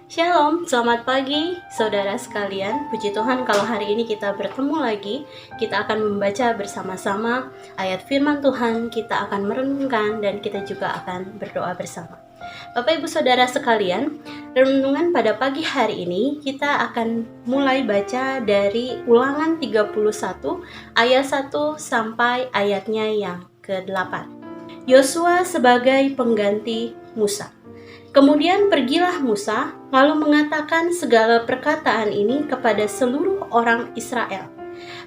Shalom, selamat pagi saudara sekalian. Puji Tuhan kalau hari ini kita bertemu lagi. Kita akan membaca bersama-sama ayat firman Tuhan, kita akan merenungkan dan kita juga akan berdoa bersama. Bapak Ibu Saudara sekalian, renungan pada pagi hari ini kita akan mulai baca dari Ulangan 31 ayat 1 sampai ayatnya yang ke-8. Yosua sebagai pengganti Musa. Kemudian pergilah Musa, lalu mengatakan segala perkataan ini kepada seluruh orang Israel.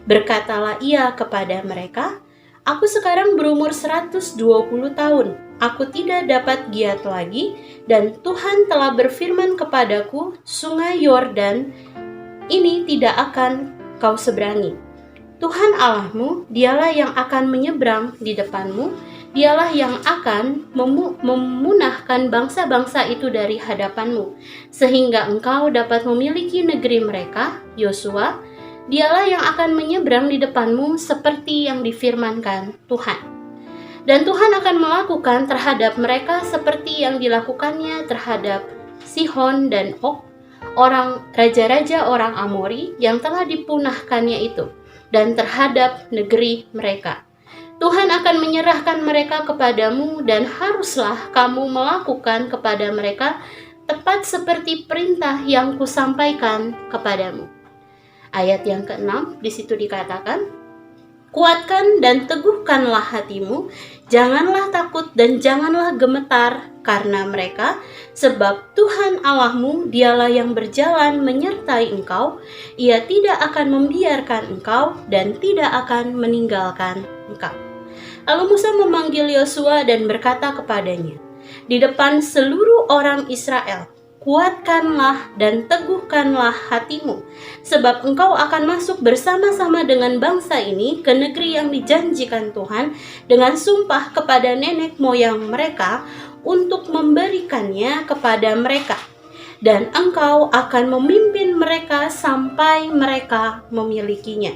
Berkatalah ia kepada mereka, "Aku sekarang berumur 120 tahun. Aku tidak dapat giat lagi, dan Tuhan telah berfirman kepadaku, sungai Yordan ini tidak akan kau seberangi. Tuhan Allahmu, dialah yang akan menyeberang di depanmu. Dialah yang akan memunahkan bangsa-bangsa itu dari hadapanmu, sehingga engkau dapat memiliki negeri mereka." Yosua, dialah yang akan menyeberang di depanmu seperti yang difirmankan Tuhan. Dan Tuhan akan melakukan terhadap mereka seperti yang dilakukannya terhadap Sihon dan Og, raja-raja orang Amori yang telah dipunahkannya itu, dan terhadap negeri mereka. Tuhan akan menyerahkan mereka kepadamu, dan haruslah kamu melakukan kepada mereka tepat seperti perintah yang kusampaikan kepadamu. Ayat yang ke-6 di situ dikatakan, "Kuatkan dan teguhkanlah hatimu, janganlah takut dan janganlah gemetar karena mereka, sebab Tuhan Allahmu dialah yang berjalan menyertai engkau, ia tidak akan membiarkan engkau dan tidak akan meninggalkan engkau." Lalu Musa memanggil Yosua dan berkata kepadanya, di depan seluruh orang Israel, "Kuatkanlah dan teguhkanlah hatimu, sebab engkau akan masuk bersama-sama dengan bangsa ini ke negeri yang dijanjikan Tuhan dengan sumpah kepada nenek moyang mereka untuk memberikannya kepada mereka. Dan engkau akan memimpin mereka sampai mereka memilikinya.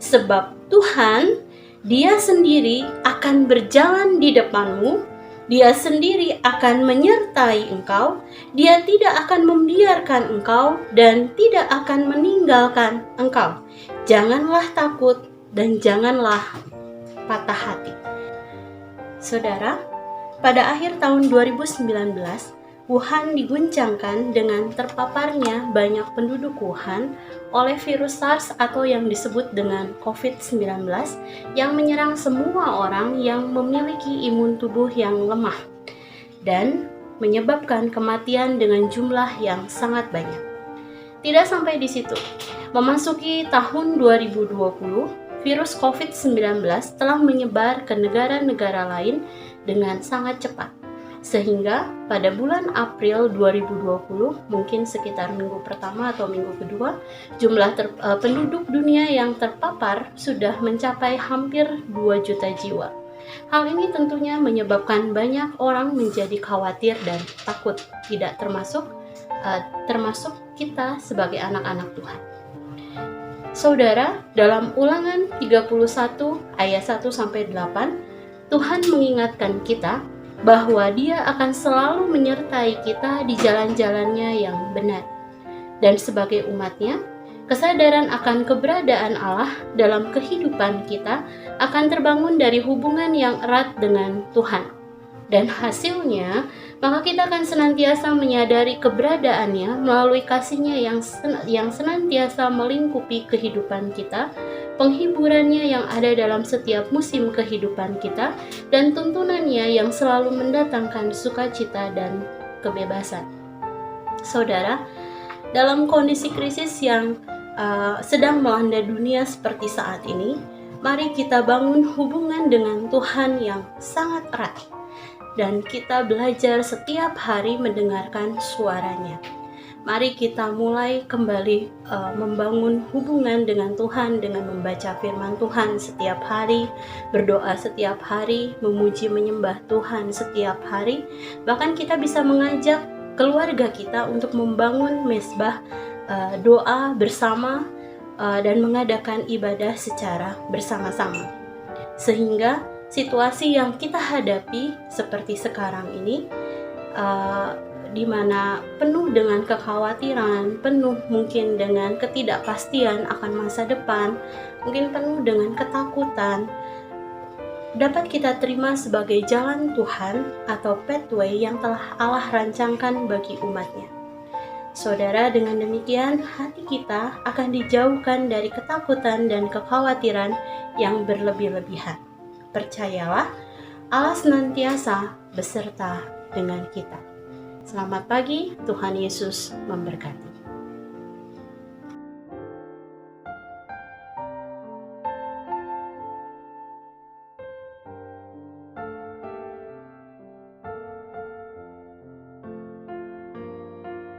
Sebab Tuhan, Dia sendiri akan berjalan di depanmu, Dia sendiri akan menyertai engkau, Dia tidak akan membiarkan engkau dan tidak akan meninggalkan engkau. Janganlah takut dan janganlah patah hati." Saudara, pada akhir tahun 2019, Wuhan diguncangkan dengan terpaparnya banyak penduduk Wuhan oleh virus SARS atau yang disebut dengan COVID-19 yang menyerang semua orang yang memiliki imun tubuh yang lemah dan menyebabkan kematian dengan jumlah yang sangat banyak. Tidak sampai di situ. Memasuki tahun 2020, virus COVID-19 telah menyebar ke negara-negara lain dengan sangat cepat. Sehingga pada bulan April 2020, mungkin sekitar minggu pertama atau minggu kedua, jumlah penduduk dunia yang terpapar sudah mencapai hampir 2 juta jiwa. Hal ini tentunya menyebabkan banyak orang menjadi khawatir dan takut, tidak termasuk kita sebagai anak-anak Tuhan. Saudara, dalam Ulangan 31 ayat 1 sampai 8, Tuhan mengingatkan kita bahwa Dia akan selalu menyertai kita di jalan-jalannya yang benar. Dan sebagai umatnya, kesadaran akan keberadaan Allah dalam kehidupan kita akan terbangun dari hubungan yang erat dengan Tuhan. Dan hasilnya, maka kita akan senantiasa menyadari keberadaannya melalui kasih-Nya yang senantiasa melingkupi kehidupan kita, penghiburannya yang ada dalam setiap musim kehidupan kita, dan tuntunannya yang selalu mendatangkan sukacita dan kebebasan. Saudara, dalam kondisi krisis yang sedang melanda dunia seperti saat ini, mari kita bangun hubungan dengan Tuhan yang sangat erat, dan kita belajar setiap hari mendengarkan suara-Nya. Mari kita mulai kembali membangun hubungan dengan Tuhan dengan membaca firman Tuhan setiap hari, berdoa setiap hari, memuji menyembah Tuhan setiap hari. Bahkan kita bisa mengajak keluarga kita untuk membangun mezbah doa bersama dan mengadakan ibadah secara bersama-sama. Sehingga situasi yang kita hadapi seperti sekarang ini di mana penuh dengan kekhawatiran, penuh mungkin dengan ketidakpastian akan masa depan, mungkin penuh dengan ketakutan, dapat kita terima sebagai jalan Tuhan atau pathway yang telah Allah rancangkan bagi umatnya. Saudara, dengan demikian hati kita akan dijauhkan dari ketakutan dan kekhawatiran yang berlebih-lebihan. Percayalah, Allah senantiasa beserta dengan kita. Selamat pagi, Tuhan Yesus memberkati.